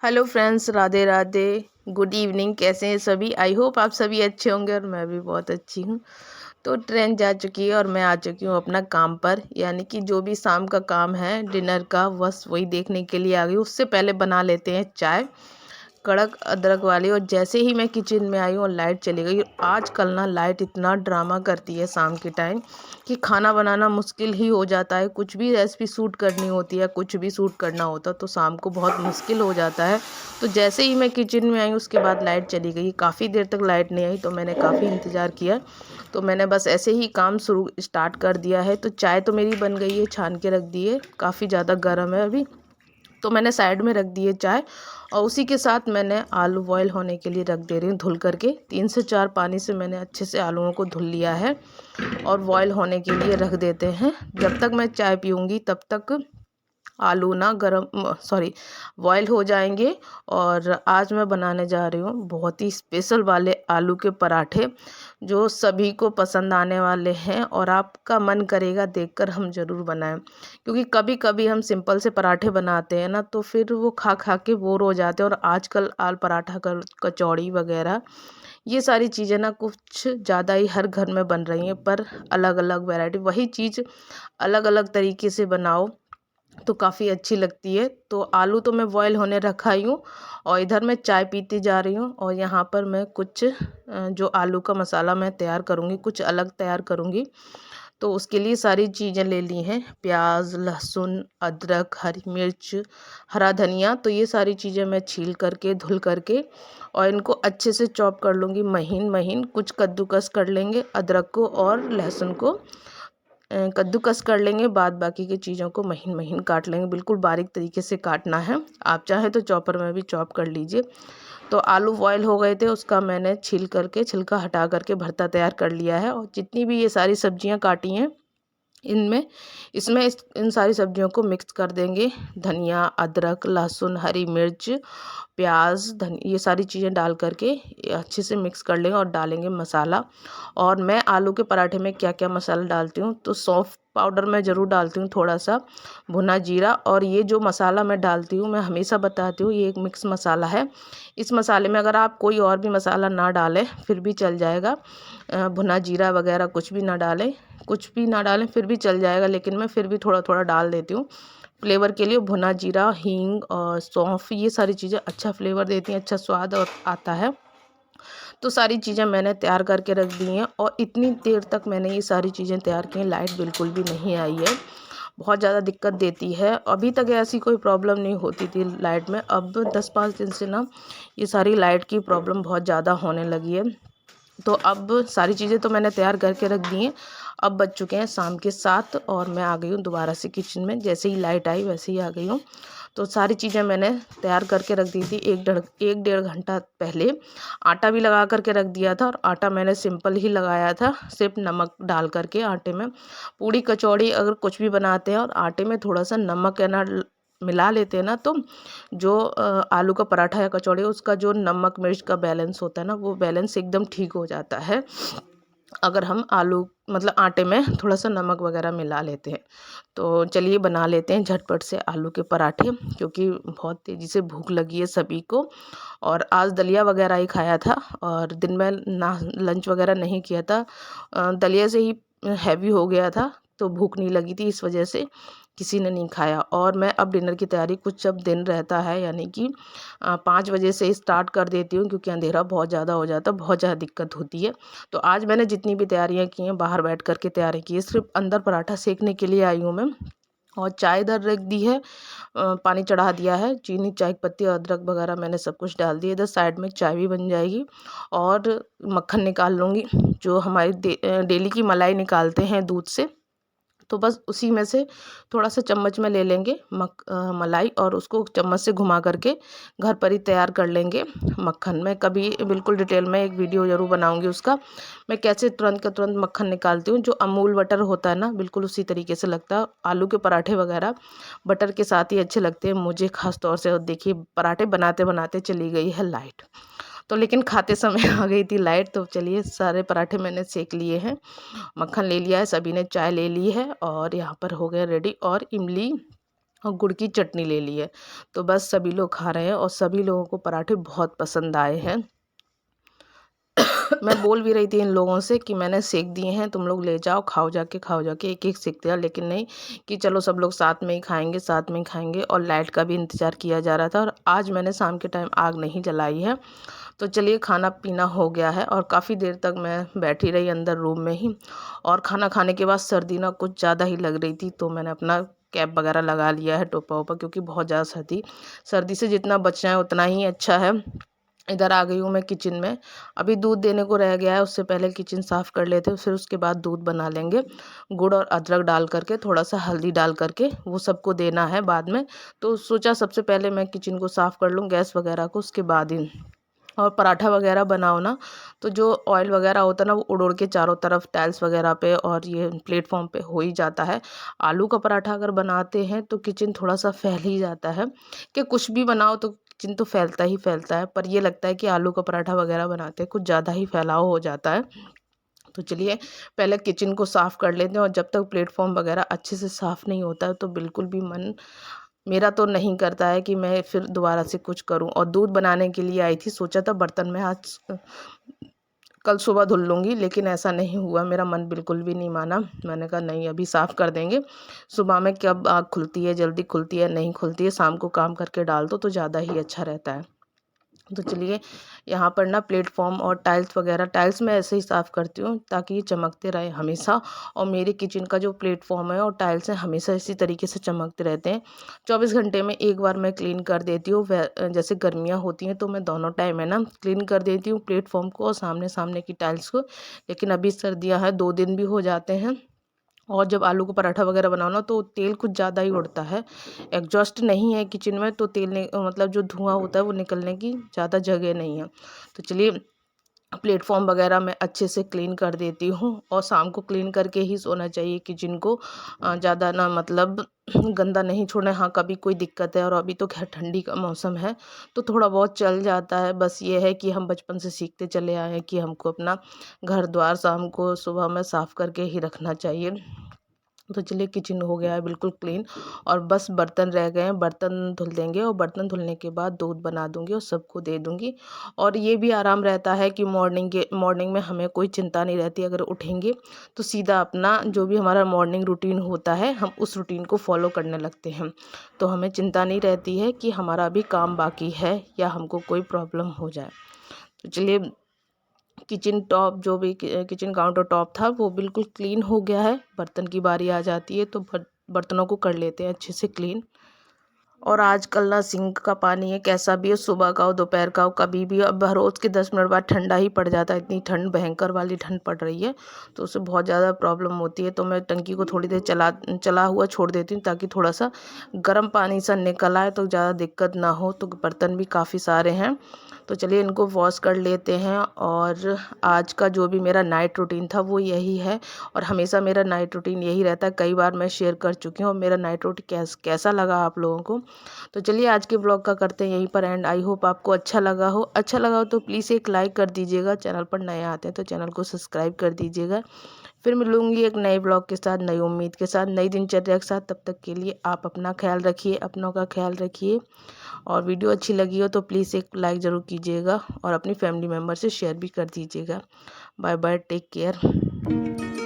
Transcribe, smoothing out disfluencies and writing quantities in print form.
Hello friends, Radhe Radhe. Good evening. कैसे हैं सभी? आई होप आप सभी अच्छे होंगे और मैं भी बहुत अच्छी हूँ। तो ट्रेन जा चुकी है और मैं आ चुकी हूँ अपना काम पर, यानी कि जो भी शाम का काम है डिनर का, बस वही देखने के लिए आ गई। उससे पहले बना लेते हैं चाय, कड़क अदरक वाली। और जैसे ही मैं किचन में आई हूँ और लाइट चली गई। आजकल ना लाइट इतना ड्रामा करती है शाम के टाइम कि खाना बनाना मुश्किल ही हो जाता है। कुछ भी रेसिपी शूट करनी होती है, कुछ भी शूट करना होता तो शाम को बहुत मुश्किल हो जाता है। तो जैसे ही मैं किचन में आई उसके बाद लाइट चली गई। काफ़ी देर तक लाइट नहीं आई तो मैंने काफ़ी इंतज़ार किया। तो मैंने बस ऐसे ही काम शुरू स्टार्ट कर दिया है। तो चाय तो मेरी बन गई है, छान के रख दी है, काफ़ी ज़्यादा गर्म है अभी। तो मैंने साइड में रख दी है चाय। और उसी के साथ मैंने आलू बॉयल होने के लिए रख दे रही हूँ धुल करके। 3 से 4 पानी से मैंने अच्छे से आलूओं को धुल लिया है और बॉयल होने के लिए रख देते हैं। जब तक मैं चाय पीऊँगी तब तक आलू ना गरम सॉरी बॉयल हो जाएंगे। और आज मैं बनाने जा रही हूँ बहुत ही स्पेशल वाले आलू के पराठे, जो सभी को पसंद आने वाले हैं और आपका मन करेगा देखकर हम ज़रूर बनाएं। क्योंकि कभी कभी हम सिंपल से पराठे बनाते हैं ना, तो फिर वो खा खा के बोर हो जाते हैं। और आजकल आल पराठा कचौड़ी वगैरह ये सारी चीज़ें ना कुछ ज़्यादा ही हर घर में बन रही हैं, पर अलग अलग वैरायटी, वही चीज़ अलग अलग तरीके से बनाओ तो काफ़ी अच्छी लगती है। तो आलू तो मैं बॉयल होने रखा ही हूँ और इधर मैं चाय पीती जा रही हूँ। और यहाँ पर मैं कुछ जो आलू का मसाला मैं तैयार करूँगी, कुछ अलग तैयार करूँगी। तो उसके लिए सारी चीज़ें ले ली हैं, प्याज, लहसुन, अदरक, हरी मिर्च, हरा धनिया। तो ये सारी चीज़ें मैं छील करके धुल करके और इनको अच्छे से चॉप कर लूँगी महीन महीन। कुछ कद्दूकस कर लेंगे अदरक को और लहसुन को, कद्दूकस कर लेंगे। बाद बाकी की चीज़ों को महीन महीन काट लेंगे, बिल्कुल बारीक तरीके से काटना है। आप चाहे तो चॉपर में भी चॉप कर लीजिए। तो आलू बॉयल हो गए थे, उसका मैंने छील करके छिलका हटा करके भरता तैयार कर लिया है। और जितनी भी ये सारी सब्जियां काटी हैं इनमें इसमें इन सारी सब्जियों को मिक्स कर देंगे। धनिया, अदरक, लहसुन, हरी मिर्च, प्याज, ये सारी चीज़ें डाल करके अच्छे से मिक्स कर लेंगे और डालेंगे मसाला। और मैं आलू के पराठे में क्या क्या मसाला डालती हूँ, तो सौंफ पाउडर मैं ज़रूर डालती हूँ, थोड़ा सा भुना जीरा। और ये जो मसाला मैं डालती हूँ, मैं हमेशा बताती हूँ, ये एक मिक्स मसाला है। इस मसाले में अगर आप कोई और भी मसाला ना डालें फिर भी चल जाएगा, भुना जीरा वगैरह कुछ भी ना डालें, कुछ भी ना डालें फिर भी चल जाएगा, लेकिन मैं फिर भी थोड़ा थोड़ा डाल देती हूँ फ्लेवर के लिए। भुना जीरा, हींग और सौंफ, ये सारी चीज़ें अच्छा फ्लेवर देती हैं, अच्छा स्वाद और आता है। तो सारी चीज़ें मैंने तैयार करके रख दी हैं और इतनी देर तक मैंने ये सारी चीज़ें तैयार की हैं, लाइट बिल्कुल भी नहीं आई है। बहुत ज़्यादा दिक्कत देती है। अभी तक ऐसी कोई प्रॉब्लम नहीं होती थी लाइट में, अब 10-5 दिन से ना ये सारी लाइट की प्रॉब्लम बहुत ज़्यादा होने लगी है। तो अब सारी चीज़ें तो मैंने तैयार करके रख दी हैं। अब बज चुके हैं शाम के 7 और मैं आ गई हूँ दोबारा से किचन में। जैसे ही लाइट आई वैसे ही आ गई हूँ। तो सारी चीज़ें मैंने तैयार करके रख दी थी एक डेढ़ घंटा पहले। आटा भी लगा करके रख दिया था और आटा मैंने सिंपल ही लगाया था, सिर्फ नमक डाल करके आटे में। पूड़ी कचौड़ी अगर कुछ भी बनाते हैं और आटे में थोड़ा सा नमक है ना मिला लेते हैं ना, तो जो आलू का पराठा या कचौड़ी उसका जो नमक मिर्च का बैलेंस होता है ना, वो बैलेंस एकदम ठीक हो जाता है अगर हम आलू मतलब आटे में थोड़ा सा नमक वगैरह मिला लेते हैं। तो चलिए बना लेते हैं झटपट से आलू के पराठे, क्योंकि बहुत तेज़ी से भूख लगी है सभी को। और आज दलिया वगैरह ही खाया था और दिन में ना लंच वगैरह नहीं किया था। दलिया से ही हैवी हो गया था तो भूख नहीं लगी थी, इस वजह से किसी ने नहीं खाया। और मैं अब डिनर की तैयारी, कुछ जब दिन रहता है यानी कि 5 बजे से स्टार्ट कर देती हूँ, क्योंकि अंधेरा बहुत ज़्यादा हो जाता है, बहुत ज़्यादा दिक्कत होती है। तो आज मैंने जितनी भी तैयारियाँ की हैं बाहर बैठ कर के तैयारी की है, सिर्फ अंदर पराठा सेकने के लिए आई हूँ मैं। और चाय इधर रख दी है, पानी चढ़ा दिया है, चीनी, चाय पत्ती, अदरक वगैरह मैंने सब कुछ डाल दिया। इधर साइड में चाय भी बन जाएगी और मक्खन निकाल लूँगी, जो हमारी डेली की मलाई निकालते हैं दूध से। तो बस उसी में से थोड़ा सा चम्मच में ले लेंगे मलाई, और उसको चम्मच से घुमा करके घर पर ही तैयार कर लेंगे मक्खन। मैं कभी बिल्कुल डिटेल में एक वीडियो ज़रूर बनाऊंगी उसका, मैं कैसे तुरंत का तुरंत मक्खन निकालती हूँ। जो अमूल बटर होता है ना, बिल्कुल उसी तरीके से लगता है। आलू के पराठे वगैरह बटर के साथ ही अच्छे लगते हैं मुझे ख़ास तौर से। और देखिए पराठे बनाते बनाते चली गई है लाइट, तो लेकिन खाते समय आ गई थी लाइट। तो चलिए सारे पराठे मैंने सेक लिए हैं, मक्खन ले लिया है, सभी ने चाय ले ली है और यहाँ पर हो गया रेडी। और इमली और गुड़ की चटनी ले ली है। तो बस सभी लोग खा रहे हैं और सभी लोगों को पराठे बहुत पसंद आए हैं। मैं बोल भी रही थी इन लोगों से कि मैंने सेक दिए हैं, तुम लोग ले जाओ, खाओ जाके एक एक सेक दिया, लेकिन नहीं, कि चलो सब लोग साथ में ही खाएंगे, साथ में ही खाएंगे। और लाइट का भी इंतज़ार किया जा रहा था, और आज मैंने शाम के टाइम आग नहीं जलाई है। तो चलिए खाना पीना हो गया है, और काफ़ी देर तक मैं बैठी रही अंदर रूम में ही। और खाना खाने के बाद सर्दी ना कुछ ज़्यादा ही लग रही थी, तो मैंने अपना कैप वगैरह लगा लिया है, टोपा वोपा, क्योंकि बहुत ज़्यादा सर्दी से जितना बचना है उतना ही अच्छा है। इधर आ गई हूँ मैं किचन में। अभी दूध देने को रह गया है, उससे पहले किचन साफ़ कर लेते हैं, फिर उसके बाद दूध बना लेंगे। गुड़ और अदरक डाल करके, थोड़ा सा हल्दी डाल करके, वो सबको देना है बाद में। तो सोचा सबसे पहले मैं किचन को साफ़ कर लूँ, गैस वगैरह को, उसके बाद ही। और पराठा वगैरह बनाओ ना, तो जो ऑयल वगैरह होता है ना, वो उड़ उड़ के चारों तरफ टाइल्स वगैरह पे और ये प्लेटफॉर्म पे हो ही जाता है। आलू का पराठा अगर बनाते हैं तो किचन थोड़ा सा फैल ही जाता है, कि कुछ भी बनाओ तो किचन तो फैलता ही फैलता है। पर ये लगता है कि आलू का पराठा वगैरह बनाते हैं कुछ ज़्यादा ही फैलाव हो जाता है। तो चलिए पहले किचन को साफ़ कर लेते हैं, और जब तक प्लेटफॉर्म वगैरह अच्छे से साफ़ नहीं होता है तो बिल्कुल भी मन मेरा तो नहीं करता है कि मैं फिर दोबारा से कुछ करूं। और दूध बनाने के लिए आई थी, सोचा था बर्तन में आज कल सुबह धुल लूँगी, लेकिन ऐसा नहीं हुआ, मेरा मन बिल्कुल भी नहीं माना। मैंने कहा नहीं, अभी साफ़ कर देंगे, सुबह में कब आँख खुलती है, जल्दी खुलती है नहीं खुलती है, शाम को काम करके डाल दो तो ज़्यादा ही अच्छा रहता है। तो चलिए यहाँ पर ना प्लेटफॉर्म और टाइल्स वगैरह, टाइल्स मैं ऐसे ही साफ़ करती हूँ ताकि ये चमकते रहे हमेशा। और मेरे किचन का जो प्लेटफॉर्म है और टाइल्स हैं हमेशा इसी तरीके से चमकते रहते हैं। 24 घंटे में एक बार मैं क्लीन कर देती हूँ। जैसे गर्मियाँ होती हैं तो मैं दोनों टाइम है ना क्लीन कर देती हूँ, प्लेटफॉर्म को और सामने सामने की टाइल्स को। लेकिन अभी सर्दियाँ हैं, 2 दिन भी हो जाते हैं। और जब आलू का पराठा वगैरह बनाओ ना तो तेल कुछ ज़्यादा ही उड़ता है। एग्जॉस्ट नहीं है किचन में, तो तेल मतलब जो धुआं होता है वो निकलने की ज़्यादा जगह नहीं है। तो चलिए प्लेटफॉर्म वगैरह मैं अच्छे से क्लीन कर देती हूँ, और शाम को क्लीन करके ही सोना चाहिए किचन को। ज़्यादा ना मतलब गंदा नहीं छोड़ना है। हाँ, कभी कोई दिक्कत है, और अभी तो खैर ठंडी का मौसम है तो थोड़ा बहुत चल जाता है। बस ये है कि हम बचपन से सीखते चले आए हैं कि हमको अपना घर द्वार शाम को सुबह में साफ़ करके ही रखना चाहिए। तो चलिए किचन हो गया है बिल्कुल क्लीन, और बस बर्तन रह गए हैं, बर्तन धुल देंगे, और बर्तन धुलने के बाद दूध बना दूंगी और सबको दे दूंगी। और ये भी आराम रहता है कि मॉर्निंग में हमें कोई चिंता नहीं रहती। अगर उठेंगे तो सीधा अपना जो भी हमारा मॉर्निंग रूटीन होता है हम उस रूटीन को फॉलो करने लगते हैं। तो हमें चिंता नहीं रहती है कि हमारा अभी काम बाकी है या हमको कोई प्रॉब्लम हो जाए। तो चलिए किचन टॉप जो भी किचन काउंटर टॉप था वो बिल्कुल क्लीन हो गया है। बर्तन की बारी आ जाती है तो बर्तनों को कर लेते हैं अच्छे से क्लीन। और आजकल ना सिंक का पानी है, कैसा भी हो, सुबह का हो दोपहर का हो कभी भी, अब हर रोज़ के 10 मिनट बाद ठंडा ही पड़ जाता है। इतनी ठंड, भयंकर वाली ठंड पड़ रही है, तो उससे बहुत ज़्यादा प्रॉब्लम होती है। तो मैं टंकी को थोड़ी देर चला हुआ छोड़ देती हूँ ताकि थोड़ा सा गर्म पानी सा निकल आए, तो ज़्यादा दिक्कत ना हो। तो बर्तन भी काफ़ी सारे हैं, तो चलिए इनको वॉश कर लेते हैं। और आज का जो भी मेरा नाइट रूटीन था वो यही है, और हमेशा मेरा नाइट रूटीन यही रहता है। कई बार मैं शेयर कर चुकी हूँ। और मेरा नाइट रूटीन कैसा लगा आप लोगों को। तो चलिए आज के ब्लॉग का करते हैं यहीं पर एंड। आई होप आपको अच्छा लगा हो। अच्छा लगा हो तो प्लीज़ एक लाइक कर दीजिएगा। चैनल पर नए आते हैं तो चैनल को सब्सक्राइब कर दीजिएगा। फिर मिलूंगी एक नए ब्लॉग के साथ, नई उम्मीद के साथ, नई दिनचर्या के साथ। तब तक के लिए आप अपना ख्याल रखिए, अपनों का ख्याल रखिए। और वीडियो अच्छी लगी हो तो प्लीज़ एक लाइक ज़रूर कीजिएगा, और अपनी फैमिली मेम्बर से शेयर भी कर दीजिएगा। Bye bye, take care.